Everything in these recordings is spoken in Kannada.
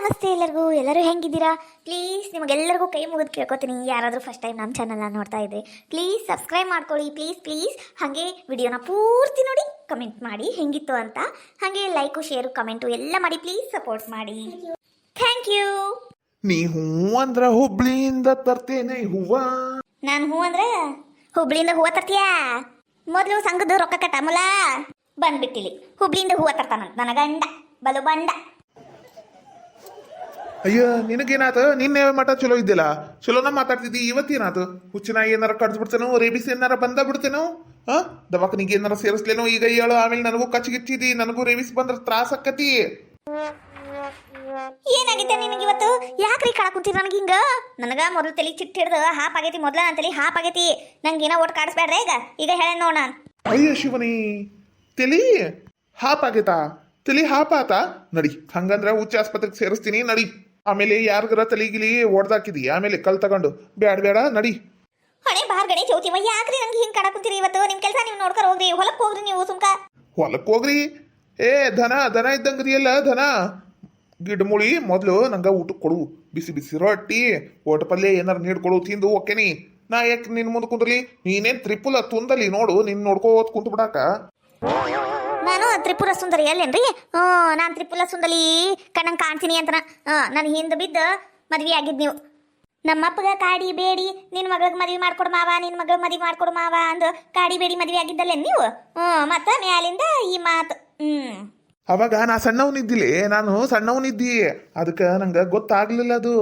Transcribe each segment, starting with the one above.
ನಮಸ್ತೆ ಎಲ್ಲರಿಗೂ. ಎಲ್ಲರೂ ಹೆಂಗಿದ್ದೀರಾ? ಪ್ಲೀಸ್ ನಿಮಗೆಲ್ಲರಿಗೂ ಕೈ ಮುಗಿದು ಕೇಳ್ಕೊತೀನಿ, ಯಾರಾದರೂ ಫಸ್ಟ್ ಟೈಮ್ ನಮ್ಮ ಚಾನಲ್ನ ನೋಡ್ತಾ ಇದ್ದರೆ ಪ್ಲೀಸ್ ಸಬ್ಸ್ಕ್ರೈಬ್ ಮಾಡ್ಕೊಳ್ಳಿ. ಪ್ಲೀಸ್ ಹಾಗೆ ವಿಡಿಯೋನ ಪೂರ್ತಿ ನೋಡಿ ಕಮೆಂಟ್ ಮಾಡಿ ಹೆಂಗಿತ್ತು ಅಂತ. ಹಾಗೆ ಲೈಕು ಶೇರು ಕಮೆಂಟು ಎಲ್ಲ ಮಾಡಿ ಪ್ಲೀಸ್ ಸಪೋರ್ಟ್ ಮಾಡಿ. Thank you. ನೀ ಹೂ ಅಂದ್ರ ಹುಬ್ಳಿಯಿಂದ ತರ್ತೇನೆ ಹೂವ. ನಾನು ಹೂ ಅಂದ್ರೆ ಹುಬ್ಳಿಯಿಂದ ಹೂವು ತರ್ತೀಯಾ? ಮೊದಲು ಸಂಘದ ರೊಕ್ಕ ಕಟ್ಟ ಮುಲ ಬಂದ್ಬಿಟ್ಟಿಲಿ. ಹುಬ್ಳಿಯಿಂದ ಹೂವು ತರ್ತಾನಂತ ನನ್ನ ಗಂಡ ಬಲು ಬಂಡ. ಅಯ್ಯ ನಿನಗೇನಾತ? ನಿನ್ನೆ ಮಠ ಚಲೋ ಇದ್ದಿಲ್ಲ, ಚಲೋನ ಮಾತಾಡ್ತಿದ್ದಿ. ಇವತ್ತೇನಾತು? ಹುಚ್ಚಿನ ಏನಾರ ಕಡ್ದು ಬಿಡ್ತೇನೋ, ರೇಬಿಸ್ ಏನಾರ ಬಂದ ಬಿಡ್ತೇನೋ, ದವಾಖಾನಿಗೆ ಏನಾರ ಸೇರಿಸ್ಲೇನೋ? ಈಗ ಹೇಳು, ಆಮೇಲೆ ನನಗೂ ಕಚ್ಚಿಗಿಚ್ಚಿದಿ, ನನಗೂ ರೇಬಿಸ್ ಬಂದ್ರ ತ್ರಾಸ ಆಕತಿ. ಏನಾಗಿದೆ ನಿಮಗೆ ಇವತ್ತು? ಯಾಕ್ರಿ ಕಾಳ ಕುಂತೀರಿ ನನಗೆ ಹಿಂಗ? ನನಗ ಮೊದಲು ತಲೆ ಚಿಟ್ಟು ಹಿಡ್ದು ಹಾಪ್ ಆಗೈತಿ. ಮೊದ್ಲ ನನ್ನ ತಲೆ ಹಾಪ್ ಆಗೈತಿ. ನಂಗೆ ಏನೋ ಒಟ್ಟು ಕಾಡಿಸ್ಬೇಡ್ರೆ ಈಗ ಹೇಳ ನೋಡ. ಅಯ್ಯ ಶಿವನಿ, ತಲಿ ಹಾಪ್ ಆಗೈತಾ? ತಲಿ ಹಾಪ್ ಆತ? ನಡಿ, ಹಂಗಂದ್ರ ಹುಚ್ಚ ಆಸ್ಪತ್ರೆಗೆ ಸೇರಿಸ್ತೀನಿ ನಡಿ. ಆಮೇಲೆ ಯಾರಿಗಾರ ತಲಿಗಿಲಿ ಹೊಡ್ದಾಕಿದಿ, ಆಮೇಲೆ ಕಲ್ ತಗೊಂಡು ಬೇಡ ನಡಿ. ಹಣೆ ಬಾರ್ ಗಣೆ ಚೌತಿವ, ಯಾಕ್ರಿ ನಂಗೆ ಹಿಂಗ್ ಕಾಡ ಕುಂತೀರಿ ಇವತ್ತು? ನಿಮ್ ಕೆಲಸ ನೀವು ನೋಡ್ಕರ ಹೋಗ್ರಿ, ಹೊಲಕ್ಕೆ ಹೋಗ್ರಿ ನೀವು ಸುಮ್ಕ. ಹೊಲಕ್ಕೆ ಹೋಗ್ರಿ? ಏ ದನ ಇದ್ದಂಗ್ರಿ ಅಲ್ಲ ದನ. ಗಿಡಮುಳಿ ಮೊದಲು ನಂಗೆ ಊಟಕ್ಕೆ ಕೊಡು, ಬಿಸಿ ಬಿಸಿ ರೊಟ್ಟಿ ಓಟ ಪಲ್ಯ ಏನಾರು ನೀಡ್ಕೊಡು, ತಿಂದು ಓಕೆನಿ. ನಾ ಯಾಕೆ ನಿನ್ ಮುಂದೆ ಕುಂದ್ರಲಿ? ನೀನೇನ್ ತ್ರಿಪುಲ ತುಂದಲಿ ನೋಡು, ನಿನ್ ನೋಡ್ಕೋತ್ ಕುಂತು ಬಿಡಾಕ. ನಾನು ತ್ರಿಪುರ ಸುಂದರಿ ಅಲ್ಲೇನ್ರಿ? ನಾನು ತ್ರಿಪುರ ಸುಂದರಿ ಕಣ್ಣಂಗೆ ಕಾಣ್ತೀನಿ ಅಂತ ನಾನು ಹಿಂದೆ ಬಿದ್ದು ಮದ್ವೆ ಆಗಿದ್ ನೀವು. ನಮ್ಮಪ್ಪಗ ಕಾಡಿ ಬೇಡಿ ನಿನ್ನ ಮಗಳಿಗೆ ಮದ್ವೆ ಮಾಡ್ಕೊಡು ಮಾವ, ನಿನ್ನ ಮಗಳಿಗೆ ಮದ್ವೆ ಮಾಡ್ಕೊಡು ಮಾವ ಅಂದು ಕಾಡಿ ಬೇಡಿ ಮದ್ವೆ ಆಗಿದ್ದಲ್ಲೇ ನೀವು? ಮತ್ತ ಮ್ಯಾಲಿಂದ ಈ ಮಾತು. ಅವಾಗ ನಾ ಸಣ್ಣವನಿದ್ದಿಲಿ, ನಾನು ಸಣ್ಣವನಿದ್ದಿ, ಅದಕ್ಕೆ ನಂಗೆ ಗೊತ್ತಾಗ್ಲಿಲ್ಲ ಅದು.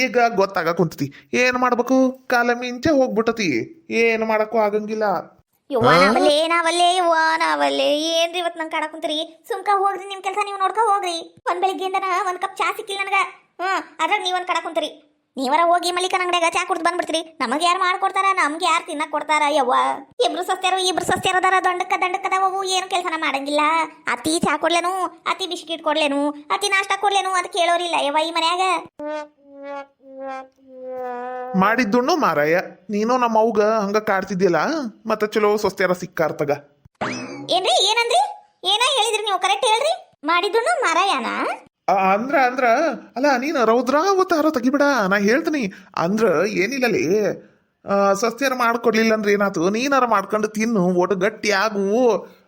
ಈಗ ಗೊತ್ತಾಗ ಕುಂತತಿ. ಏನ್ ಮಾಡ್ಬೇಕು? ಕಾಲ ಮಿಂಚೆ ಹೋಗ್ಬಿಟ್ಟತಿ, ಏನು ಮಾಡಕ್ಕೂ ಆಗಂಗಿಲ್ಲ. ನಾವಲ್ಲೇ ಏನ್ರಿ ಇವತ್ತು ನಂಗೆ ಕಾಡ ಕುಂತೀರಿ? ಸುಮ್ಕ ಹೋಗ್ರಿ, ನಿಮ್ ಕೆಲಸ ನೀವು ನೋಡ್ಕೊ ಹೋಗ್ರಿ. ಒಂದ್ ಬೆಳಿಗ್ಗೆಯಿಂದ ಒಂದ್ ಕಪ್ ಚಾ ಸಿಕ್ಕಿಲ್ಲ ನನಗ. ಅದ್ರಾಗ ನೀವೊಂದ್ ಕಡ ಕುಂತೀರಿ. ನೀವರ ಹೋಗಿ ಮಲ್ಲಿಕನ ಅಂಗಡಿಯಾಗ ಚಾ ಕುಡ್ದು ಬಂದ್ಬಿಡ್ತೀರಿ. ನಮಗೆ ಯಾರು ಮಾಡ್ಕೊಡ್ತಾರ? ನಮ್ಗೆ ಯಾರು ತಿನ್ನಕ್ ಕೊಡ್ತಾರ? ಯವ್ವ, ಇಬ್ರು ಸಸ್ಯಾರ ಅದಾರ, ದಂಡಕ್ಕದವು. ಏನು ಕೆಲಸನ ಮಾಡಂಗಿಲ್ಲ. ಅತಿ ಚಾ ಕೊಡ್ಲೇನು, ಅತಿ ಬಿಸ್ಕಿಟ್ ಕೊಡ್ಲೇನು, ಅತಿ ನಾಷ್ಟ ಕೊಡ್ಲೇನು ಅಂತ ಕೇಳೋರಿಲ್ಲ ಯವ್ವ ಈ ಮನ್ಯಾಗ. ಮಾಡಿದ್ದುಣ್ಣು ಮಾರಾಯ, ನೀನು ನಮ್ಮ ಅವ್ಗ ಹಂಗ ಕಾಡ್ತಿದ್ಯಲ್ಲ, ಮತ್ತೆ ಚಲೋ ಸ್ವಸ್ತ್ಯಾರ ಸಿಕ್ಕಾರ್ತಗ. ಏನ್ರಿ ಏನಂದ್ರಿ? ಏನ ಹೇಳಿದ್ರಿ ನೀವು? ಕರೆಕ್ಟ್ ಹೇಳ್ರಿ. ಮಾಡಿದ್ದುಣ್ಣು ಮಾರಾಯನ ಅಂದ್ರ ಅಲ್ಲ, ನೀನು ರೌದ್ರಾವತಾರ ತೆಗಿಬಿಡ. ನಾ ಹೇಳ್ತೀನಿ ಅಂದ್ರ ಏನಿಲ್ಲಲೇ, ಸ್ವಸ್ತ್ಯಾರ ಮಾಡ್ಕೊಡ್ಲಿಲ್ಲ ಅಂದ್ರೆ ಏನಾತು? ನೀನಾರ ಮಾಡ್ಕೊಂಡು ತಿನ್ನು, ಒಟ್ಟು ಗಟ್ಟಿ ಆಗು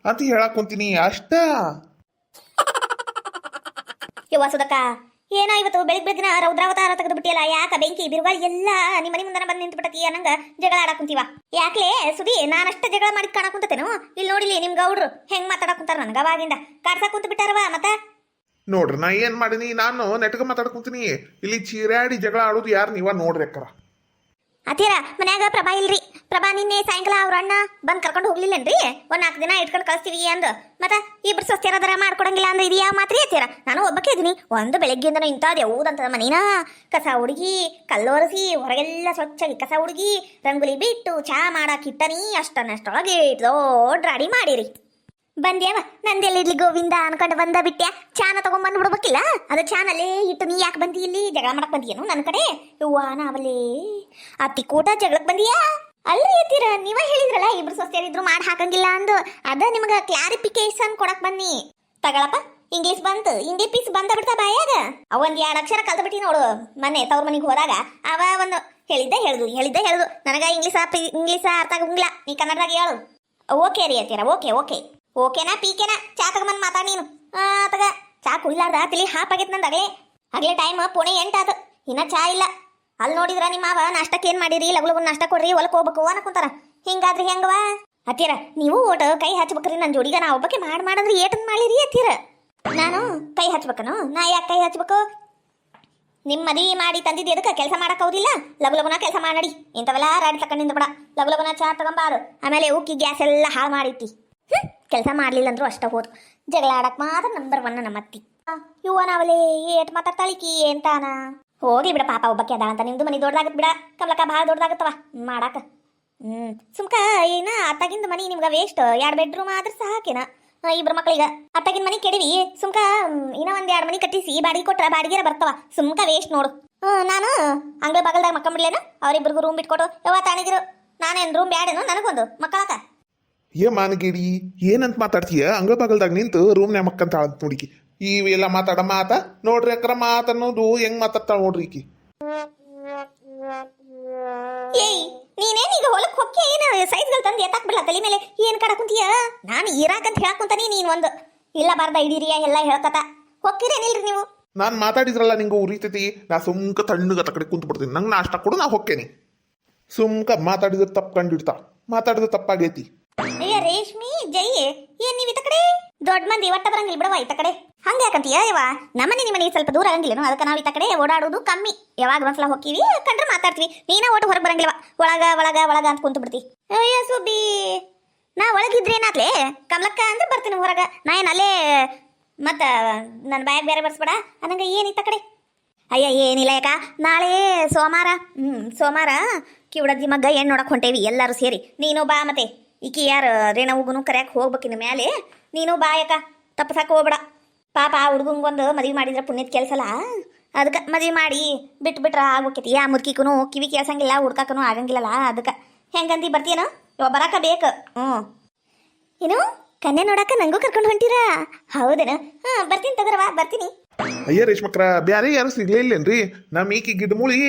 ಅಂತ ಹೇಳಕ್ ಕುಂತೀನಿ ಅಷ್ಟ. ಯವ್ವ ಸುಧಕ್ಕ, ಏನೋ ಇವತ್ತು ಬೆಳಿಗ್ಗಿನ ರೌದ್ರಾವತಾರ ತೆಗೆದು ಬಿಟ್ಟಿಯಲ್ಲ? ಯಾಕ ಬೆಂಕಿ ಬಿರುಗ ಎಲ್ಲ ನಿಮ್ಮ ಮನೆ ಮುಂದೆ ಬಂದು ನಿಂತು ಬಿಟ್ಟತಿ ಅನ್ನಂಗ ಜಗಳ ಆಡಕ್ ಕುಂತೀವ. ಯಾಕ್ಲೆ ಸುದಿ? ನಾನಷ್ಟ ಜಗಳ ಮಾಡಿ ಕಾಣಕ್ ಕುಂತತೇನು? ಇಲ್ಲಿ ನೋಡಿಲಿ ನಿಮ್ ಗೌಡ್ರು ಹೆಂಗ್ ಮಾತಾಡಕ್ ಕುಂತಾರ ನನಗ. ಅವಾಗಿಂದ ಕಾಡ್ಸಕ್ ಕುಂತ ಬಿಟ್ಟಾರವ. ಮತ್ತ ನೋಡ್ರಿ, ನಾ ಏನ್ ಮಾಡೀನಿ? ನಾನು ನೆಟ್ಗ ಮಾತಾಡ್ಕೊಂತೀನಿ. ಇಲ್ಲಿ ಚೀರಾಡಿ ಜಗಳ ಆಡೋದು ಯಾರು? ನೀವ ನೋಡ್ರಿ ಅಕ್ಕರ. ಅತ್ತೀರ ಮನ್ಯಾಗ ಪ್ರಭಾ ಇಲ್ರಿ. ಪ್ರಭಾ ನಿನ್ನೆ ಸಾಯಂಕಾಲ ಅವ್ರ ಅಣ್ಣ ಬಂದ್ ಕರ್ಕೊಂಡು ಹೋಗ್ಲಿಲ್ಲೇನ್ರಿ? ಒಂದ್ 4 ದಿನ ಇಟ್ಕೊಂಡು ಕಳಿಸ್ತೀವಿ ಅಂದು. ಮತ್ತ ಇಬ್ರು ಸ್ವಸ್ತ್ಯಾರ ಮಾಡ್ಕೊಡಂಗಿಲ್ಲ ಅಂದ್ರೆ ಇದು ಯಾವ ಮಾತ್ರಿ ಅತ್ತೀರ? ನಾನು ಒಬ್ಬಕ್ಕೆ ಇದೀನಿ. ಒಂದು ಬೆಳಗ್ಗೆಯಿಂದ ಇಂಥದ್ದು ಯಾವುದಂತ ಮನಿನ ಕಸ ಹುಡುಗಿ, ಕಲ್ಲೊರೆಸಿ, ಹೊರಗೆಲ್ಲ ಸ್ವಚ್ಛಾಗಿ ಕಸ ಹುಡುಗಿ, ರಂಗೋಲಿ ಬಿಟ್ಟು ಚಾ ಮಾಡಕ್ ಇಟ್ಟನಿ. ಅಷ್ಟೊಳಗೆ ದೊಡ್ಡ ರಾಡಿ ಮಾಡಿರಿ. ಬಂದ್ಯಾವ ನಂದೆಲ್ಲಿರ್ಲಿ ಗೋವಿಂದ ಅನ್ಕೊಂಡು ಬಂದ ಬಿಟ್ಟ್ಯಾ. ಚಾನ ತಗೊಂಡ್ಬಂದು ಬಿಡ್ಬೇಕಿಲ್ಲ? ಅದು ಚಾನಲ್ಲೇ ಇಟ್ಟು ನೀ ಯಾಕೆ ಬಂದಿ? ಇಲ್ಲಿ ಜಗಳ ಮಾಡಕ್ ಬಂದಿಯೇನು ನನ್ನ ಕಡೆ? ಯವ್ವ ನಾವಲ್ಲೇ ಅತ್ತಿ ಕೂಟ ಜಗಳಕ್ ಬಂದಿಯಾ? ಅಲ್ರಿ ಅತ್ತೀರ, ನೀವ ಹೇಳಿದ್ರಲ್ಲ ಇಬ್ರು ಸ್ವಸ್ತ್ಯಾರಿದ್ರು ಮಾಡಿ ಹಾಕಂಗಿಲ್ಲ ಅಂದು. ಅದ ನಿಮ್ಗ ಕ್ಲಾರಿಫಿಕೇಶನ್ ಕೊಡಕ್ ಬನ್ನಿ. ತಗೊಳಪ್ಪ, ಇಂಗ್ಲೀಷ್ ಬಂತು, ಹಿಂದಿ ಪೀಸ್ ಬಂದ ಬಿಡ್ತಾ ಬಾಯಾಗ. ಅವೊಂದ್ 2 ಅಕ್ಷರ ಕಲ್ತ ಬಿಟ್ಟಿ ನೋಡು. ಮೊನ್ನೆ ತವ್ರ ಮನೆಗೆ ಹೋದಾಗ ಅವ ಒಂದು ಹೇಳಿದ್ದೆ ಹೇಳುದು. ನನಗ ಇಂಗ್ಲೀಷ್ ಅರ್ಥ ಆಗಂಗಿಲ್ಲ. ನೀ ಕನ್ನಡದಾಗ ಹೇಳು. ಓಕೆ ರೀ ಅತ್ತೀರ, ಓಕೆ ಓಕೆನಾ ಪೀಕೆನಾ? ಚಾ ತಗೊಂಬಂದು ಮಾತಾಡಿ ನೀನು. ತಗ ಚಾ ಕುಡಿಲಾರ್ದ ತಿಳಿ ಹಾಪ್ ಆಗೈತೆ ನಂದು. ಆಗ್ಲೇ ಟೈಮ್ 8:15 ಆತು, ಇನ್ನ ಚಾ ಇಲ್ಲ. ಅಲ್ಲಿ ನೋಡಿದ್ರ ನಿಮ್ಮ ಮಾವ ನಾಷ್ಟಕ್ಕೆ ಏನ್ ಮಾಡಿರಿ? ಲಗು ನಾಷ್ಟ ಕೊಡ್ರಿ, ಹೊಲಕ್ಕೆ ಹೋಗ್ಬೇಕು ಅನ್ಕೊಂತಾರ. ಹಿಂಗಾದ್ರಿ ಹೆಂಗವ ಅತ್ತೀರ? ನೀವು ಓಟ ಕೈ ಹಚ್ಬೇಕ್ರಿ ನನ್ನ ಜೋಡಿಗ. ನಾ ಒಬ್ಬಕ್ಕೆ ಮಾಡಂದ್ರೆ ಏಟನ್ ಮಾಡಿರಿ ಅತ್ತೀರ? ನಾನು ಕೈ ಹಚ್ಬೇಕನು? ನಾ ಯಾಕೆ ಕೈ ಹಚ್ಬೇಕು? ನಿಮ್ಮ ಮದುವೆ ಮಾಡಿ ತಂದಿದ್ದು ಎದಕ್ಕೆ? ಕೆಲಸ ಮಾಡಕ್ ಹೌದಿಲ್ಲ? ಲಗುನ ಕೆಲಸ ಮಾಡಿ. ಇಂಥವೆಲ್ಲ ರಾಡಿ ತಕೊಂಡಿಂದ ಬಿಡ. ಲಗುನ ಚಾ ತಗೊಂಬಾರು, ಆಮೇಲೆ ಉಕ್ಕಿ ಗ್ಯಾಸ್ ಎಲ್ಲ ಹಾಳು ಮಾಡಿಟ್ಟಿ. ಕೆಲಸ ಮಾಡ್ಲಿಲ್ಲ ಅಂದ್ರೂ ಅಷ್ಟ ಹೋದು. ಜಗಳ ಆಡಕ್ ಮಾತ್ರ ನಂಬರ್ 1 ನಮ್ಮ ಅತ್ತಿ. ಇವ ನಾವಲ್ಲೇ ಏಟ್ ಮಾತಾಡ್ತಾಳಿಕಿ ಎಂತಾನ? ಹೋಗ್ಲಿ ಬಿಡ, ಪಾಪ ಒಬ್ಬಕ್ಕೆ ಅದಾಳ ಅಂತ. ನಿಮ್ದು ಮನಿ ದೊಡ್ಡದಾಗತ್ ಬಿಡ, ಕಮಲಕ್ಕ ಭಾಳ ದೊಡ್ಡದಾಗತ್ತವ ಮಾಡಾಕ. ಸುಮ್ಕ ಏನ ಅತ್ತಾಗಿಂದ ಮನಿ ನಿಮ್ಗ ವೇಸ್ಟ್. 2 ಬೆಡ್ರೂಮ್ ಆದ್ರೆ ಸಾಕೇನ ಇಬ್ರು ಮಕ್ಳಿಗ. ಅತ್ತಾಗಿನ ಮನಿ ಕೆಡವಿ ಸುಮ್ಕ ಇನ್ನ ಒಂದ್ 2 ಮನಿ ಕಟ್ಟಿಸಿ ಬಾಡಿಗೆ ಕೊಟ್ರ ಬಾಡಿಗೆರ ಬರ್ತಾವ. ಸುಮ್ಕ ವೇಸ್ಟ್ ನೋಡು. ನಾನು ಅಂಗಳ ಬಾಗಲ್ದಾಗ ಮಕ್ಕಂಬಿಡ್ಲೇನು? ಅವ್ರಿಬ್ರಿಗೂ ರೂಮ್ ಬಿಟ್ಕೊಟ್ಟು. ಯವ್ವ ತಾಣಿಗಿರು, ನಾನೇನು ರೂಮ್ ಬ್ಯಾಡೇನು ನನಗೊಂದು ಮಕ್ಕಳಕ? ಏ ಮಾನಗೇಡಿ, ಏನಂತ ಮಾತಾಡ್ತೀಯ? ಅಂಗಳ ಬಾಗಲ್ದಾಗ ನಿಂತು ರೂಮ್ನ್ಯಾಗ ಮಕ್ಕಂತ ಹುಡುಗಿ ಇವೆಲ್ಲ ಮಾತಾಡ ಮಾತ ನೋಡ್ರಿ ಅಕ್ರ ಮಾತನ್ನೋದು ಹೆಂಗ್ ಮಾತಾಡ್ತಾಳ ನೋಡ್ರಿ ಈಕಿ. ಏಯ್ ನೀನೇನ್ ಈಗ ಹೊಲಕ್ಕೆ ಹೊಕ್ಕೆ ಏನು ಸೈಜ್ಗಳು ತಂದು ಎತ್ತಾಕ್ ಬಿಡ್ಲ ತಲೆ ಮೇಲೆ ಏನ್ ಕಡ ಕುಂತೀಯ? ನಾನು ಇರಾಕಂತ ಹೇಳಕ್ಕಂತಾನೆ ನೀನ್ ಒಂದು ಇಲ್ಲ ಬಾರ್ದ ಹಿಡೀರಿಯ ಎಲ್ಲ ಹೇಳ್ಕತ ಹೊಕ್ಕಿರೇನಿಲ್ರಿ ನೀವು? ನಾನು ಮಾತಾಡಿದ್ರಲ್ಲ ನಿಂಗೆ ಉರಿತೈತಿ, ನಾ ಸುಮ್ಕ ತಣ್ಣಗ ಕಡೆ ಕುಂತು ಬಿಡ್ತೀನಿ. ನಂಗೆ ನಾಷ್ಟ ಕೊಡು, ನಾ ಹೊಕ್ಕೇನಿ. ಸುಮ್ಕ ಮಾತಾಡಿದ್ರೆ ತಪ್ಪು ಕಂಡಿಡ್ತಾ, ಮಾತಾಡಿದ್ರೆ ತಪ್ಪಾಗೈತಿ. ಅಯ್ಯ ರೇಷ್ಮಿ ಜೈ ಏನ್ ನೀವ್ ಇತ್ತ ಕಡೆ ದೊಡ್ಡ ಮಂದಿ ಒಟ್ಟ ಬರಂಗಿಲ್ಲ ಬಿಡವ ಇತ್ತ ಕಡೆ. ಹಂಗ ಯಾಕಂತೀಯ ಯವ್ವ? ನಮ್ಮನೆ ನಿಮ್ಮನೆ ಸ್ವಲ್ಪ ದೂರ ಆಗಂಗಿಲ್ಲ, ಅದಕ್ಕೆ ನಾವು ಇತ್ತ ಕಡೆ ಓಡಾಡೋದು ಕಮ್ಮಿ. ಯಾವಾಗ ಒಂದ್ಸಲ ಹೋಗ್ತೀವಿ ಕಂಡ್ರೆ ಮಾತಾಡ್ತೀವಿ. ನೀನ ಒಟ್ಟು ಹೊರಗೆ ಬರಂಗಿಲ್ಲವ, ಒಳಗ ಒಳಗ ಒಳಗ ಅಂತ ಕುಂತು ಬಿಡ್ತಿ. ಅಯ್ಯ ಸುಬ್ಬಿ, ನಾ ಒಳಗಿದ್ರೇನಾತ್ಲೆ ಕಮಲಕ್ಕ ಅಂದ್ರೆ ಬರ್ತೀನಿ ಹೊರಗ. ನಾ ಏನ್ ಅಲ್ಲೇ ಮತ್ತ ನನ್ನ ಬಾಯಾಗ ಬೇರೆ ಬರ್ಸ್ಬೇಡ ಅನ್ನಂಗ ಏನಿತ್ತ ಕಡೆ. ಅಯ್ಯ ಏನಿಲ್ಲ ಯಾಕ, ನಾಳೆ ಸೋಮವಾರ ಸೋಮವಾರ ಕಿವುಡಜ್ಜಿ ಮಗ್ಗ ಏನ್ ನೋಡಕ್ ಹೊಂಟೇವಿ ಎಲ್ಲರೂ ಸೇರಿ. ನೀನು ಬಾ, ಮತ್ತೆ ಈಕಿ ಯಾರು ರೇಣವುಗುನು ಕರ್ಯಾಕ ಹೋಗ್ಬೇಕಿನ ಮ್ಯಾಲೆ ನೀನು ಬಾ ಯಾಕ, ತಪ್ಪಸಾಕ ಹೋಗ್ಬೇಡ. ಪಾಪ ಆ ಹುಡುಗಂಗೊಂದು ಮದ್ವಿ ಮಾಡಿದ್ರೆ ಪುಣ್ಯದ ಕೆಲಸಲ್ಲ, ಅದಕ್ಕೆ ಮದ್ವಿ ಮಾಡಿ ಬಿಟ್ರ ಆಗ್ಬೇಕೈತಿ. ಯಾ ಮುದುಕಿಗೂ ಕಿವಿ ಕೇಳ್ಸಂಗಿಲ್ಲ, ಹುಡ್ಕಾಕನು ಆಗಂಗಿಲ್ಲಲ್ಲ. ಅದಕ್ಕೆ ಹೆಂಗಂದಿ ಬರ್ತೀಯನೋ ಇವ ಬರಾಕ ಬೇಕು. ಏನು ಕನ್ಯಾ ನೋಡಾಕ ನಂಗೂ ಕರ್ಕೊಂಡು ಹೊಂಟೀರಾ? ಹೌದೇನ? ಬರ್ತೀನಿ ತಗೋರವಾ, ಬರ್ತೀನಿ. ಅಯ್ಯ ರೇಷ್ಮಕ್ರ, ಬ್ಯಾರೆ ಯಾರು ಸಿಗ್ಲೇ ಇಲ್ಲೇನ್ರಿ? ನಮ್ಮ ಈಕಿ ಗಿಡಮೂಳಿ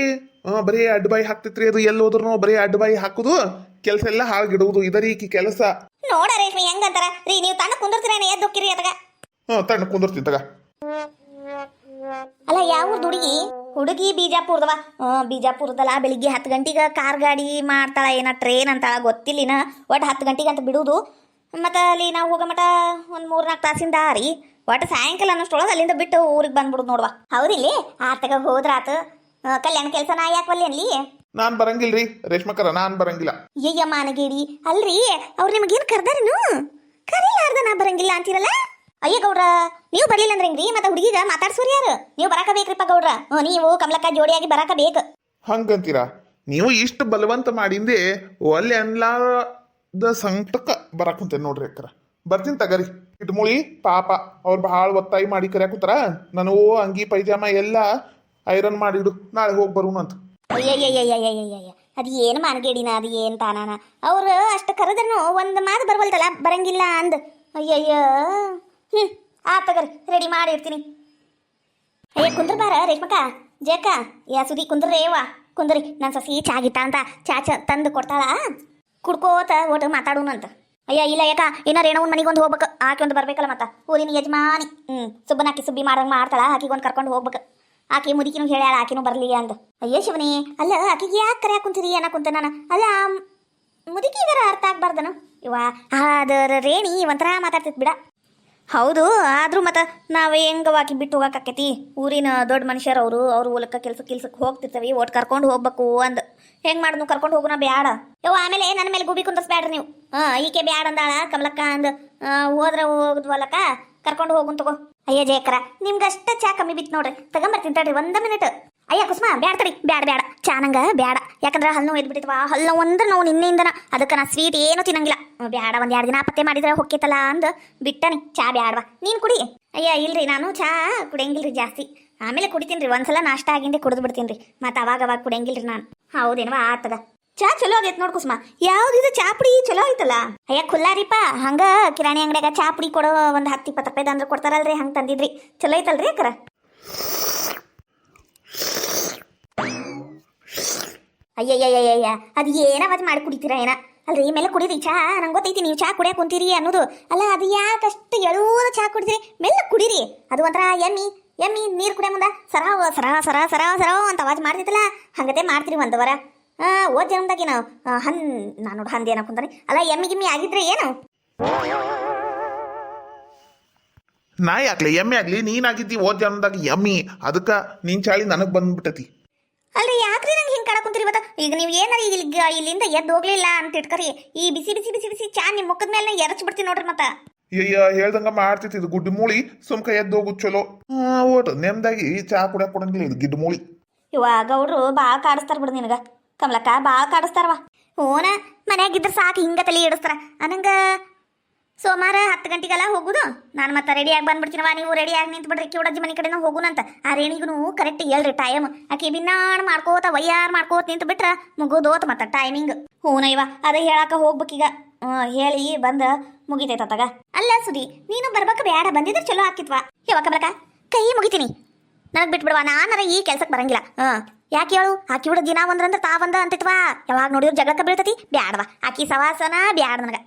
ಬರೀ ಅಡ್ಡಬಾಯಿ ಹಾಕ್ತಿತ್ರಿ. ಅದು ಎಲ್ಲಿ ಹೋದ್ರು ಬರೀ ಅಡ್ಡಬಾಯಿ ಹಾಕುದು, ಕೆಲಸ ಎಲ್ಲ ಹಾಳ್ಗಿಡುವುದು, ಇದರಿ ಈಕಿ ಕೆಲಸ. ನೋಡ ರೇಷ್ಮೆ ಹೆಂಗಂತಾರ ರೀ, ನೀವು ತಣ್ಣ ಕುಂದಿರ್ತೀರ ಎದ್ದು ಹೋಗ್ತೀರಿ ಅದಗ. ತಣ್ಣ ಕುಂದಿರ್ತೀನಿ ತಗ. ಅಲ್ಲ ಯಾವ ಹುಡುಗಿ ಬೀಜಾಪುರದವ. ಬೀಜಾಪುರದಲ್ಲ. ಬೆಳಿಗ್ಗೆ 10 ಗಂಟೆಗೆ ಕಾರ್ ಗಾಡಿ ಮಾಡ್ತಾಳ, ಏನ ಟ್ರೈನ್ ಅಂತಾಳ ಗೊತ್ತಿಲ್ಲಿನ. ಒಟ್ಟು 10 ಗಂಟೆಗೆ ಅಂತ ಬಿಡುದು. ಮತ್ತು ಅಲ್ಲಿ ನಾವು ಹೋಗೋ ಮಟ ಒಂದು 3-4 ತಾಸಿಂದ ರೀ. ಒಟ್ಟು ಸಾಯಂಕಾಲ ಅನ್ನೋಷ್ಟೊಳಗೆ ಅಲ್ಲಿಂದ ಬಿಟ್ಟು ಊರಿಗೆ ಬಂದ್ಬಿಡುದು ನೋಡುವ. ಹೌದಿಲ್ಲಿ ಆತಗ ಹೋದ್ರಾತು. ಕಲ್ಯಾಣ ಕೆಲಸ ನಾ ಯಾಕೆ ಒಲ್ಲೆ ಅನ್ಲಿ? ನಾನ್ ಬರಂಗಿಲ್ರಿ ರೇಷ್ಮಕರ, ನಾನ್ ಬರಂಗಿಲ್ಲ. ಅಯ್ಯ ಮಾನಗೇಡಿ, ಅಲ್ರಿ ಅವ್ರು ನಿಮಗೇನು ಕರ್ದಾರೇನು? ಕರೀಲಾರ್ದ ನಾ ಬರಂಗಿಲ್ಲ ಅಂತೀರಲ್ಲ? ಅಯ್ಯ ಗೌಡ್ರ, ನೀವು ಬರ್ಲಿಲ್ಲ ಅಂದ್ರೆ ಹೆಂಗ್ರಿ? ಮತ್ತೆ ಹುಡುಗಿಗ ಮಾತಾಡ್ಸೋರು ಯಾರು? ನೀವು ಬರಾಕ ಬೇಕ್ರಿಪ್ಪ ಗೌಡ್ರ. ನೀವು ಕಮಲಕ್ಕ ಜೋಡಿಯಾಗಿ ಬರಾಕ ಬೇಕು. ಹಂಗಂತೀರಾ? ನೀವು ಇಷ್ಟು ಬಲವಂತ ಮಾಡಿಂದೆ ಒಲ್ಲೆ ಅನ್ಲಾದ ಸಂಕಟಕ್ಕ ಬರಾಕುಂತೇನೆ ನೋಡ್ರಿ ಅಕ್ಕರ. ಬರ್ತೀನಿ ತಗರಿ. ಇಟ್ಮುಳಿ ಪಾಪ ಅವ್ರು ಬಹಳ ಒತ್ತಾಯಿ ಮಾಡಿ ಕರ್ಯಾಕುಂತಾರ. ನನಗೂ ಅಂಗಿ ಪೈಜಾಮ ಎಲ್ಲ ಐರನ್ ಮಾಡಿಡು, ನಾಳೆ ಹೋಗಿ ಬರೋಣಂತ. ಅಯ್ಯಯ್ಯಯ್ಯಯ್ಯಯ್ಯಯ್ಯ, ಅದು ಏನು ಮಾನಗೇಡಿನ, ಅದು ಏನು ತಾನಾನ? ಅವ್ರು ಅಷ್ಟು ಕರೆದ್ರೂ ಒಂದು ಮಾತು ಬರ್ವಲ್ತಲ್ಲ, ಬರಂಗಿಲ್ಲ ಅಂದ್. ಅಯ್ಯಯ್ಯ, ಆ ತಗರಿ ರೆಡಿ ಮಾಡಿ ಇಡ್ತೀನಿ. ಅಯ್ಯ ಕುಂದ್ರ ಬಾರ ರೇಷ್ಮಕ್ಕ ಜೇಕ. ಯಾ ಸುದಿ ಕುಂದ್ರೇವಾ, ಕುಂದ್ರಿ. ನನ್ನ ಸಸಿ ಚಾ ಗಿಟ್ಟ ಅಂತ ಚಾ ತಂದು ಕೊಡ್ತಾಳ, ಕುಡ್ಕೋತ ಒಟ್ಟು ಮಾತಾಡೋಣಂತ. ಅಯ್ಯ ಇಲ್ಲ ಯಾಕ, ಏನ ರೇಣವನ್ ಮನಿಗೊಂದು ಹೋಗ್ಬೇಕು. ಆಕೆ ಒಂದು ಬರ್ಬೇಕಲ್ಲ, ಮತ್ತ ಊರಿನ ಯಜಮಾನಿ. ಸುಬ್ಬನಾಕಿ ಸುಬ್ಬಿ ಮಾಡಂಗೆ ಮಾಡ್ತಾಳ, ಆಕಿಗೊಂದು ಕರ್ಕೊಂಡು ಹೋಗ್ಬೇಕು. ಆಕೆ ಮುದುಕಿನೂ ಹೇಳ್ಯಾಳ ಆಕಿನೂ ಬರ್ಲಿ ಅಂದ. ಅಯ್ಯ ಶಿವನೇ, ಅಲ್ಲ ಆಕಿಗೆ ಯಾಕೆ ಕರ್ಯಾಕ ಕುಂತೀರಿ ಅನ್ನಕುಂತ ನಾನು. ಅಲ್ಲ ಮುದುಕಿಗರ ಅರ್ಥ ಆಗ್ಬಾರ್ದನು ಇವ? ಅದರ ರೇಣಿ ಒಂಥರ ಮಾತಾಡ್ತಿತ್ ಬಿಡ. ಹೌದು, ಆದ್ರೂ ಮತ್ತೆ ನಾವೇ ಹೆಂಗವಾಕಿ ಬಿಟ್ಟು ಹೋಗಕ್ಕಾಕೈತಿ? ಊರಿನ ದೊಡ್ಡ ಮನುಷ್ಯರು ಅವ್ರು ಹೊಲಕ್ಕೆ ಕೆಲ್ಸಕ್ಕೆ ಹೋಗ್ತಿರ್ತೀವಿ, ಒಟ್ಟು ಕರ್ಕೊಂಡು ಹೋಗ್ಬೇಕು ಅಂದ್. ಹೆಂಗ್ ಮಾಡಿದ್ನು ಕರ್ಕೊಂಡು ಹೋಗೋಣ ಬ್ಯಾಡ ಯವ್ವ. ಆಮೇಲೆ ನನ್ನ ಮೇಲೆ ಗುಬಿ ಕುಂದರ್ಸ್ಬ್ಯಾಡ್ರಿ ನೀವು. ಈಕೆ ಬ್ಯಾಡ ಅಂದಾಳ ಕಮಲಕ್ಕ ಅಂದ್. ಹೋದ್ರ ಹೋಗುದ್ವಲ್ಲಕ್ಕ, ಕರ್ಕೊಂಡು ಹೋಗುನ್ ತಗೋ. ಅಯ್ಯ ಜಯಕರ, ನಿಮ್ಗಷ್ಟ ಚಾ ಕಮ್ಮಿ ಬಿತ್ತು ನೋಡ್ರಿ, ತಗೊಂಬರ್ತೀನಿ ತಡ್ರಿ 1 ಮಿನಿಟ್. ಅಯ್ಯ ಕುಸ್ಮಾ, ಬ್ಯಾಡ ತಡಿ, ಬ್ಯಾಡ ಚಾ ನಂಗೆ ಬ್ಯಾಡ. ಯಾಕಂದ್ರೆ ಹಲ್ಲು ನೋವು ಎದ್ಬಿಟ್ಟಿತ್ವ, ಹಲ್ಲು ಒಂದ್ರೆ ನಾವು ನಿನ್ನೆಯಿಂದನ. ಅದಕ್ಕೆ ನಾ ಸ್ವೀಟ್ ಏನು ತಿನ್ನಂಗಿಲ್ಲ. ಬ್ಯಾಡ, 1-2 ದಿನ ಪತ್ತೆ ಮಾಡಿದ್ರೆ ಹೊಕ್ಕೈತಲ್ಲ ಅಂದ್ ಬಿಟ್ಟನಿ. ಚಾ ಬ್ಯಾಡವಾ, ನೀನು ಕುಡಿ. ಅಯ್ಯ ಇಲ್ರಿ, ನಾನು ಚಾ ಕುಡಿಯಂಗಿಲ್ರಿ ಜಾಸ್ತಿ. ಆಮೇಲೆ ಕುಡಿತೀನಿ. ಒಂದ್ಸಲ ನಾಷ್ಟ ಆಗಿಂದೆ ಕುಡಿದು ಬಿಡ್ತೀನಿ ರೀ, ಮತ್ತೆ ಅವಾಗ ಕುಡಿಯಂಗಿಲ್ರಿ ನಾನು. ಹೌದೇನವಾ? ಆತದ. ಚಾ ಚಲೋ ಆಗೈತೆ ನೋಡ್ ಕುಸ್ಮಾ. ಯಾವ್ದಿದು ಚಾ ಪುಡಿ ಚಲೋ ಐತಲ್ಲ? ಅಯ್ಯ ಖುಲ್ಲಾರಿಪ್ಪ, ಹಂಗ ಕಿರಾಣಿ ಅಂಗಡಿಯಾಗ ಚಾ ಪುಡಿ ಕೊಡೋ ಒಂದು 10-20 ರೂಪಾಯಿದ ಅಂದ್ರೆ ಕೊಡ್ತಾರಲ್ರಿ, ಹಂಗೆ ತಂದಿದ್ರಿ. ಚಲೋ ಐತಲ್ರಿ ಅಕ್ಕರ? ಅಯ್ಯಯ್ಯಯ್ಯಯ್ಯ, ಅದು ಏನವಾಜ್ ಮಾಡಿ ಕುಡಿತೀರಾ ಏನ? ಅಲ್ರಿ ಮೇಲೆ ಕುಡೀರಿ ಚಾ. ನಂಗೆ ಗೊತ್ತೈತಿ ನೀವು ಚಾ ಕುಡಿಯಕ್ಕೆ ಕುಂತೀರಿ ಅನ್ನೋದು. ಅಲ್ಲ ಅದು ಯಾಕಷ್ಟು ಎಳುವ ಚಾ ಕುಡಿದ್ರಿ? ಮೆಲ್ಲ ಕುಡೀರಿ. ಅದು ಒಂಥರ ಎಮ್ಮಿ ನೀರು ಕುಡಿಯ ಮುಂದ ಸರಾವ ಸರಾ ಸರಾ ಸರಾ ಸರಾವ ಅಂತ ಅವಾಜ್ ಮಾಡ್ತಿತ್ತಲ್ಲ, ಹಂಗತೆ ಮಾಡ್ತೀರಿ ಒಂದು ವಾರ. ಓದ್ ಜನ್ಮದಾಗಿ ನಾವು ನಾನು ನೋಡಿ ಹಂದಿ ಏನಕ್ಕೆ ಕುಂತಾನೆ. ಅಲ್ಲ ಎಮ್ಮಿ ಆಗಿದ್ರೆ ಏನು? ನಾ ಯಾಕ್ಲಿ ಎಮ್ಮೆ ಆಗ್ಲಿ, ನೀನಾಗಿದ್ದಿ ಓದ್ ಜನ್ಮದಾಗ ಎಮ್ಮಿ. ಅದಕ್ಕ ನೀನ್ ಚಾಳಿ ನನಗ್ ಬಂದ್ಬಿಟ್ಟತಿ. ಅಲ್ರಿ ಯಾಕ್ರಿ ನಂಗೆ ಹಿಂಗೆ ಕಡ ಕುಂತೀರಿ? ಇವತ್ತು ಈಗ ನೀವು ಏನಾರ ಇಲ್ಲಿಂದ ಎದ್ದು ಹೋಗ್ಲಿಲ್ಲ ಅಂತ ಇಟ್ಕರಿ, ಈ ಬಿಸಿ ಬಿಸಿ ಬಿಸಿ ಬಿಸಿ ಚಾ ನಿಮ್ಮ ಮುಖದ ಮೇಲೆ ಎರಚ್ ಬಿಡ್ತೀನಿ ನೋಡ್ರಿ. ಮತ್ತ ಅಯ್ಯ ಹೇಳ್ದಂಗ ಮಾಡ್ತಿತ್ತು ಇದು ಗುಡ್ಡು ಮೂಳಿ. ಸುಮ್ಕ ಎದ್ದು ಹೋಗುದು ಚಲೋ. ಓಟು ನೆಮ್ದಾಗಿ ಚಾ ಕುಡಿಯಕ್ ಕೊಡಂಗಿಲ್ಲ ಇದು ಗಿಡ್ಡು ಮೂಳಿ. ಇವ ಗೌಡ್ರು ಭಾಳ ಕಾಡಿಸ್ತಾರ ಬಿಡು ನಿನಗ. ಕಮಲಕ್ಕ ಭಾಳ ಕಾಡಿಸ್ತಾರವ. ಹೂನ ಮನ್ಯಾಗಿದ್ರೆ ಸಾಕು ಹಿಂಗ ತಲೆ ಇಡಿಸ್ತಾರ. ಅನ್ನಂಗ ಸೋಮವಾರ 10 ಗಂಟೆಗೆಲ್ಲ ಹೋಗುದು. ನಾನು ಮತ್ತೆ ರೆಡಿಯಾಗಿ ಬಂದ್ಬಿಡ್ತೀನವ, ನೀವು ರೆಡಿಯಾಗಿ ನಿಂತು ಬಿಡ್ರಿ. ಕಿವುಡಜ್ಜಿ ಮನೆ ಕಡೆನೂ ಹೋಗುನಂತ. ಆ ರೇಣಿಗೂ ಕರೆಕ್ಟ್ ಹೇಳ್ರಿ ಟೈಮ್. ಆಕೆ ಬಿನ್ನಾಣ ಮಾಡ್ಕೋತ ವಯ್ಯಾರ ಮಾಡ್ಕೋತ ನಿಂತು ಬಿಟ್ರ ಮುಗುದೋತ್ ಮತ್ತೆ ಟೈಮಿಂಗ್. ಹೂನ ಇವ ಅದೇ ಹೇಳಾಕ ಹೋಗ್ಬೇಕೀಗ. ಹೇಳಿ ಬಂದ ಮುಗಿತೈತಗ. ಅಲ್ಲ ಸುದಿ, ನೀನು ಬರ್ಬೇಕ ಬೇಡ, ಬಂದಿದ್ರೆ ಚಲೋ ಆಕಿತ್ವಾ. ಯಾವಾಗ ಬರ್ಕ ಕೈ ಮುಗಿತೀನಿ, ನನಗೆ ಬಿಟ್ಬಿಡ್ವಾ, ನಾನರ ಈ ಕೆಲ್ಸಕ್ಕೆ ಬರಂಗಿಲ್ಲ. ಯಾಕೆ ಹೇಳು, ಆಕಿ ಹುಡುಗ ದಿನ ಒಂದ್ರಂದ್ರೆ ತಾವಂದ ಅಂತಿತ್ವಾ. ಯಾವಾಗ ನೋಡಿದ್ರು ಜಗಳಕ್ಕೆ ಬೀಳ್ತತಿ, ಬ್ಯಾಡವಾ ಆಕಿ ಸವಾಸನ ಬ್ಯಾಡ ನನಗೆ.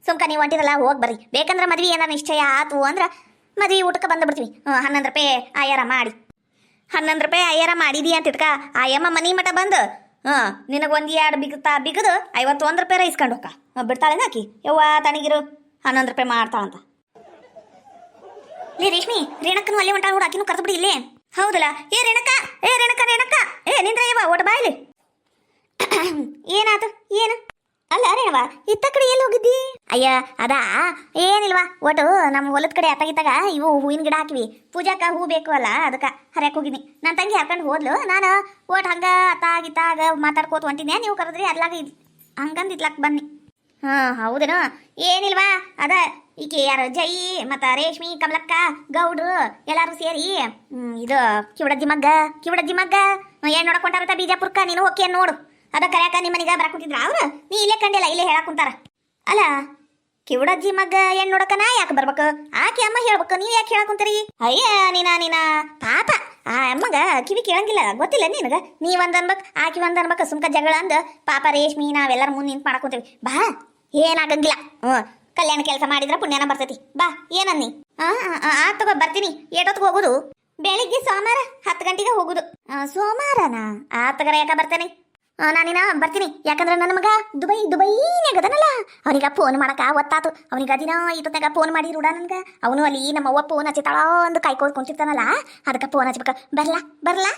ಸುಮ್ಕ ನೀವು ಹೊಂಟಿರಲ್ಲ, ಹೋಗಿ ಬರ್ರಿ. ಬೇಕಂದ್ರೆ ಮದ್ವೆ ಏನಾರ ನಿಶ್ಚಯ ಆತು ಅಂದ್ರೆ ಮದ್ವೆ ಊಟಕ್ಕೆ ಬಂದು ಬಿಡ್ತೀವಿ. 11 ರೂಪಾಯಿ ಆಯಾರ ಮಾಡಿ, 11 ರೂಪಾಯಿ ಆಯಾರ ಮಾಡಿದಿ ಅಂತ ಇಟ್ಕ, ಆಯಮ್ಮ ಮನಿ ಮಠ ಬಂದು ನಿನಗೊಂದು 2 ಬಿಗದು 51 ರೂಪಾಯಿ ಇಸ್ಕೊಂಡು ಹೋಗ ಬಿಡ್ತಾಳೆ ಆಕಿ. ಯವ್ವ ತನಗಿರು 11 ರೂಪಾಯಿ ಮಾಡ್ತಾಳಂತ. ಲೇ ರೇಷ್ಮಿ, ರೇಣಕ್ಕನು ಅಲ್ಲಿ ಹೊಂಟಾಳ ನೋಡು, ಆಕಿನೂ ಕರೆದು ಬಿಡಿ ಇಲ್ಲೇ. ಹೌದಲ್ಲ, ಏ ರೇಣಕ್ಕ, ಏ ರೇಣಕ್ಕ, ರೇಣಕ್ಕ, ಏ ನಿಂದ್ರ ಯವ್ವ ಓಟ ಬಾಯ್ಲಿ. ಏನಾತು ಏನು? ಅಲ್ಲ ರೇಣವ, ಇತ್ತ ಕಡೆ ಎಲ್ಲಿ ಹೋಗಿದ್ದಿ? ಅಯ್ಯ ಅದಾ ಏನಿಲ್ವಾ, ಒಟ್ಟು ನಮ್ಮ ಹೊಲದ ಕಡೆ ಅತ್ತಾಗಿತ್ತಾಗ ಇವು ಹೂವಿನ ಗಿಡ ಹಾಕಿವಿ, ಪೂಜಾಕ ಹೂ ಬೇಕು ಅಲ್ಲ, ಅದಕ್ಕೆ ಹರ್ಯಾಕ್ ಹೋಗಿದ್ನಿ. ನನ್ನ ತಂಗಿ ಹರ್ಕೊಂಡು ಹೋದ್ಲು, ನಾನು ಒಟ್ಟು ಹಂಗ ಅತ್ತಾಗಿತ್ತಾಗ ಮಾತಾಡ್ಕೋತ ಹೊಂಟಿದ್ದೆ, ನೀವು ಕರೆದ್ರಿ ಅದ್ಲಾಗ ಹಂಗಂದು ಇತ್ಲಾಕ್ ಬನ್ನಿ. ಹೌದೇನು? ಏನಿಲ್ವಾ, ಅದ ಈಕೆ ಯಾರು ಜೈ ಮತ್ತು ರೇಷ್ಮಿ, ಕಮಲಕ್ಕ, ಗೌಡ್ರು ಎಲ್ಲಾರು ಸೇರಿ ಇದು ಕಿವಡಜ್ಜಿ ಮಗ್ಗ ಏನ್ ನೋಡಕ್ ಹೊಂಟಾರತ್ತ ಬೀಜಾಪುರ್ಕ. ನೀನು ಹೋಗಿ ನೋಡು, ಅದ ಕರ್ಯಾಕ ನಿಮ್ಮ ಮನೆಗೆ ಬರಕ್ ಕುಂತಿದ್ರ ಅವ್ರು, ನೀ ಇಲ್ಲೇ ಕಂಡಿಲ್ಲ, ಇಲ್ಲೇ ಹೇಳಕ್ ಕುಂತಾರ. ಅಲ್ಲ ಕಿವಡಜ್ಜಿ ಮಗ್ಗ ಏನ್ ನೋಡಕನ ಯಾಕೆ ಬರ್ಬೇಕು? ಆಕೆ ಅಮ್ಮ ಹೇಳ್ಬೇಕು, ನೀವ್ ಯಾಕೆ ಹೇಳಕ್ ಕುಂತೀರಿ? ಅಯ್ಯ ನೀನ ಪಾಪ ಆ ಅಮ್ಮಗ ಕಿವಿ ಕೇಳಂಗಿಲ್ಲ, ಗೊತ್ತಿಲ್ಲ ನಿನಗ. ನೀ ಒಂದ್ ಅನ್ಬೇಕು, ಆಕಿ ಒಂದ್ ಅನ್ಬೇಕು, ಸುಮ್ಕ ಜಗಳ ಅಂದ ಪಾಪ ರೇಷ್ಮಿ ನಾವೆಲ್ಲರೂ ಮುಂದೆ ನಿಂತು ಮಾಡಕ್ ಕುಂತೀವಿ. ಬಾ ಏನಾಗಂಗಿಲ್ಲ, ಕಲ್ಯಾಣ ಕೆಲಸ ಮಾಡಿದ್ರ ಪುಣ್ಯನ ಬರ್ತೈತಿ. ಬಾ ಏನನ್ನಿ? ತಗೋ ಬರ್ತೀನಿ. ಏಟೊತ್ತಿಗೆ ಹೋಗುದು? ಬೆಳಿಗ್ಗೆ ಸೋಮವಾರ 10 ಗಂಟೆಗೆ ಹೋಗುದು. ಸೋಮವಾರನಾ? ತಗರ ಯಾಕ ಬರ್ತೇನೆ, ನಾನಿನ ಬರ್ತೀನಿ. ಯಾಕಂದ್ರೆ ನನ್ನ ಮಗ ದುಬೈನಾಗದನಲ್ಲ, ಅವನಿಗ ಫೋನ್ ಮಾಡಕ ಒತ್ತಾತು. ಅವನಿಗ ದಿನ ಇಟ್ಟೊತ್ತಾಗ ಫೋನ್ ಮಾಡಿ ರೂಢ ನನ್ಗ. ಅವನು ಅಲ್ಲಿ ನಮ್ಮವ್ವ ಫೋನ್ ಹಚ್ಚಿತಾಳ ಒಂದು ಕಾಯ್ಕೋದ್ ಕುಂತಿರ್ತಾನಲ್ಲ, ಅದಕ್ಕೆ ಫೋನ್ ಹಚ್ಬೇಕ. ಬರ್ಲಾ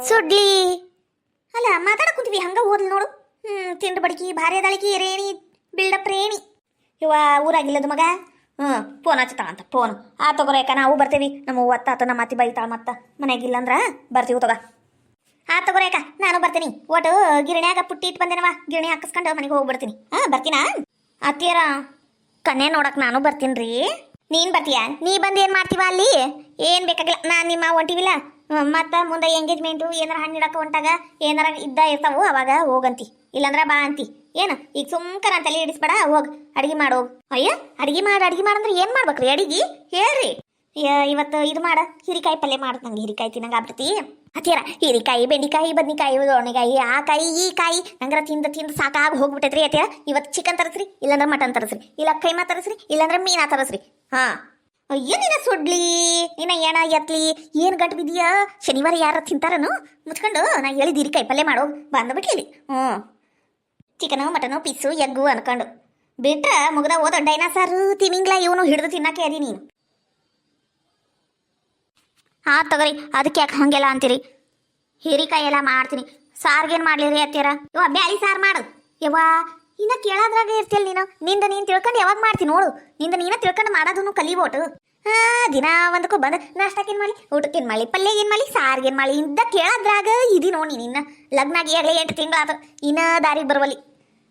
ಸುಡ್ಲಿ. ಅಲ್ಲ ಮಾತಾಡಕ್ ಕುಂತೀವಿ, ಹಂಗ ಓದ್ಲಿ ನೋಡು. ತಿಂಡು ಬಡಕಿ ಭಾರಿ ಅದಳಿಕಿ ರೇಣಿ ಬಿಲ್ಡಪ್ ರೇಣಿ. ಇವ ಊರಾಗಿಲ್ಲದ ಮಗ ಫೋನ್ ಹಚ್ಚತಾಳಂತ. ಫೋನ್ ತಗೋರೇಕ ನಾವು ಬರ್ತೀವಿ. ನಮ್ಮ ಒತ್ತಾತು, ನಮ್ಮ ಅತ್ತಿ ಬೈತಾಳ, ಮತ್ತ ಮನೆಯಾಗಿಲ್ಲ ಅಂದ್ರ ಬರ್ತೀವಿ ತಗ. ತಗೋರೇಕ ನಾನು ಬರ್ತೀನಿ. ಒಟ್ಟು ಗಿರಣಿಯಾಗ ಪುಟ್ಟಿ ಇಟ್ಟು ಬಂದೇನವ, ಗಿರಣಿ ಹಾಕಿಸ್ಕೊಂಡು ಮನೆಗೆ ಹೋಗ್ಬಿಡ್ತೀನಿ. ಬರ್ತೀನಾ ಅತ್ತಿಯರ? ಕನ್ನೆ ನೋಡಕ್ ನಾನು ಬರ್ತೀನಿ ರೀ. ನೀನ್ ಬರ್ತೀಯ? ನೀ ಬಂದು ಏನ್ ಮಾಡ್ತೀವ ಅಲ್ಲಿ? ಏನ್ ಬೇಕಾಗಿಲ್ಲ, ನಾನ್ ನಿಮ್ಮ ಹೊಂಟಿವಿಲ್ಲ. ಮತ್ತ ಮುಂದೆ ಎಂಗೇಜ್ಮೆಂಟು ಏನಾರ ಹಣ್ಣು ಇಡಕ ಹೊಂಟಾಗ ಏನಾರ ಇರ್ತಾವು, ಅವಾಗ ಹೋಗಂತಿ, ಇಲ್ಲಂದ್ರ ಬಾ ಅಂತಿ. ಏನು ಈಗ ಸುಮ್ಕ ನಾನು ತಲೆ ಹಿಡಿಸ್ಬೇಡ, ಹೋಗ್ ಅಡಿಗೆ ಮಾಡೋಗ್. ಅಯ್ಯ ಅಡಿಗೆ ಮಾಡಂದ್ರೆ ಏನ್ ಮಾಡ್ಬೇಕ್ರಿ ಅಡಿಗೆ ಹೇಳ್ರಿ? ಇವತ್ತು ಇದು ಮಾಡ, ಹೀರಿಕಾಯಿ ಪಲ್ಯ ಮಾಡ. ನಂಗೆ ಹೀರಿಕಾಯಿ ತಿನ್ನಂಗ ಆಗ್ತೈತಿ ಅತ್ತಿಯರ. ಹೀರಿಕಾಯಿ, ಬೆಂಡಿಕಾಯಿ, ಬದ್ನಿಕಾಯಿ, ದೊಣ್ಣೆಕಾಯಿ, ಆ ಕಾಯಿ ಈ ಕಾಯಿ ನಂಗರ ತಿಂದು ಸಾಕಾಗಿ ಹೋಗ್ಬಿಟ್ಟೈತ್ರಿ ಅತ್ತಿಯರ. ಇವತ್ತು ಚಿಕನ್ ತರಸ್ರಿ, ಇಲ್ಲಾಂದ್ರೆ ಮಟನ್ ತರಸ್ರಿ, ಇಲ್ಲ ಕೈಮಾ ತರಸ್ರಿ, ಇಲ್ಲಾಂದ್ರೆ ಮೀನಾ ತರಸ್ರಿ. ಅಯ್ಯ ನೀನ ಸುಡ್ಲಿ, ನೀನ ಏನ ಎತ್ಲಿ, ಏನ್ ಗಂಟು ಬಿದ್ದೀಯಾ? ಶನಿವಾರ ಯಾರ ತಿಂತಾರನು? ಮುಚ್ಕೊಂಡು ನಾ ಹೇಳಿದ ಹೀರಿಕಾಯಿ ಪಲ್ಯ ಮಾಡೋ ಬಂದ್ಬಿಟ್ಲಿ. ಚಿಕನು ಮಟನು ಪಿಸ್ಸು ಎಗ್ಗು ಅನ್ಕೊಂಡು ಬಿಟ್ರ ಮುಗ್ದ ಓದ ಡೈನಾಸಾರು ತಿಮಿಂಗ್ಲ ಇವನು ಹಿಡಿದು ತಿನ್ನಕ್ಕೆ ಅದಿ ನೀನು. ತಗೋರಿ, ಅದಕ್ಕೆ ಯಾಕೆ ಹಂಗೆಲ್ಲ ಅಂತೀರಿ? ಹೀರಿಕಾಯಿ ಎಲ್ಲ ಮಾಡ್ತೀನಿ. ಸಾರ್ಗೇನು ಮಾಡ್ಲಿರಿ ಅತ್ತೀರ? ಇವ ಬ್ಯಾಳಿ ಸಾರು ಮಾಡು. ಯವ್ವಾ ಇನ್ನ ಕೇಳೋದ್ರಾಗ ಇರ್ತಿಯಲ್ಲ ನೀನು. ನಿಂದ ನೀನು ತಿಳ್ಕೊಂಡು ಯಾವಾಗ ಮಾಡ್ತೀನಿ ನೋಡು. ನಿಂದ ನೀನ ತಿಳ್ಕೊಂಡು ಮಾಡೋದನ್ನು ಕಲಿಬೋಟು. ದಿನ ಒಂದಕ್ಕೂ ಬಂದು ನಾಷ್ಟಕ್ಕೇನು ಮಾಡಿ, ಊಟಕ್ಕೇನು ಮಾಡಿ, ಪಲ್ಯಗೇನು ಮಾಡಿ, ಸಾರ್ಗೇನು ಮಾಡಿ ಇಂದ ಕೇಳೋದ್ರಾಗ ಇದಿ ನೋಡಿ. ನಿನ್ನ ಲಗ್ನ ಆಗಿ 8 ತಿಂಗಳಾತು, ಇನ್ನ ದಾರಿಗೆ ಬರುವಲ್ಲಿ.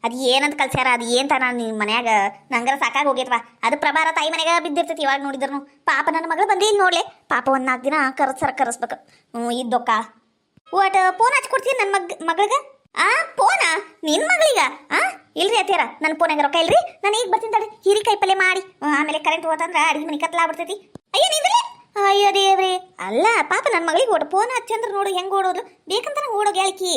ಅದು ಏನಂತ ಕಲ್ಸ್ಯಾರ, ಅದು ಏನ್ ತ ನಾನು ನಿಮ್ಮ ಮನ್ಯಾಗ ನಂಗರ ಸಾಕಾಗಿ ಹೋಗೈತ್ವಾ. ಅದು ಪ್ರಭಾರ ತಾಯಿ ಮನೆಯಾಗ ಬಿದ್ದಿರ್ತೈತಿ ಇವಾಗ ನೋಡಿದ್ರು. ಪಾಪ ನನ್ನ ಮಗಳು ಬಂದೇ ಇಲ್ಲಿ ನೋಡ್ಲೆ, ಪಾಪ 4 ದಿನ ಕರೆಸ್ಬೇಕು. ಇದ್ದೊಕ್ಕ ಒಟ್ಟು ಫೋನ್ ಹಚ್ಕೊಡ್ತೀನಿ ನನ್ನ ಮಗಳಿಗೆ. ಫೋನಾ ನಿನ್ನ ಮಗಳಿಗ? ಇಲ್ರಿ ಅತ್ತೀರ, ನನ್ನ ಫೋನಾಗ ರೊಕ್ಕ ಇಲ್ರಿ, ನಾನು ಈಗ ಬರ್ತೀನಿ ತಡ್ರಿ. ಹೀರಿಕಾಯಿ ಪಲ್ಯ ಮಾಡಿ, ಆಮೇಲೆ ಕರೆಂಟ್ ಹೋತಂದ್ರೆ ಅಡಿಗೆ ಮನೆ ಕತ್ಲಾಗ್ಬಿಡ್ತೈತಿ. ಅಯ್ಯೋ ನಿಂದ್ರಿ, ಅಯ್ಯೋ ದೇವ್ರಿ. ಅಲ್ಲ ಪಾಪ ನನ್ನ ಮಗಳಿಗೆ ಒಟ್ಟು ಫೋನ್ ಹಚ್ಚಂದ್ರೆ ನೋಡು ಹೆಂಗೆ ಓಡೋದು ಬೇಕಂತ ಓಡೋ ಗ್ಯಾಳಿಕಿ.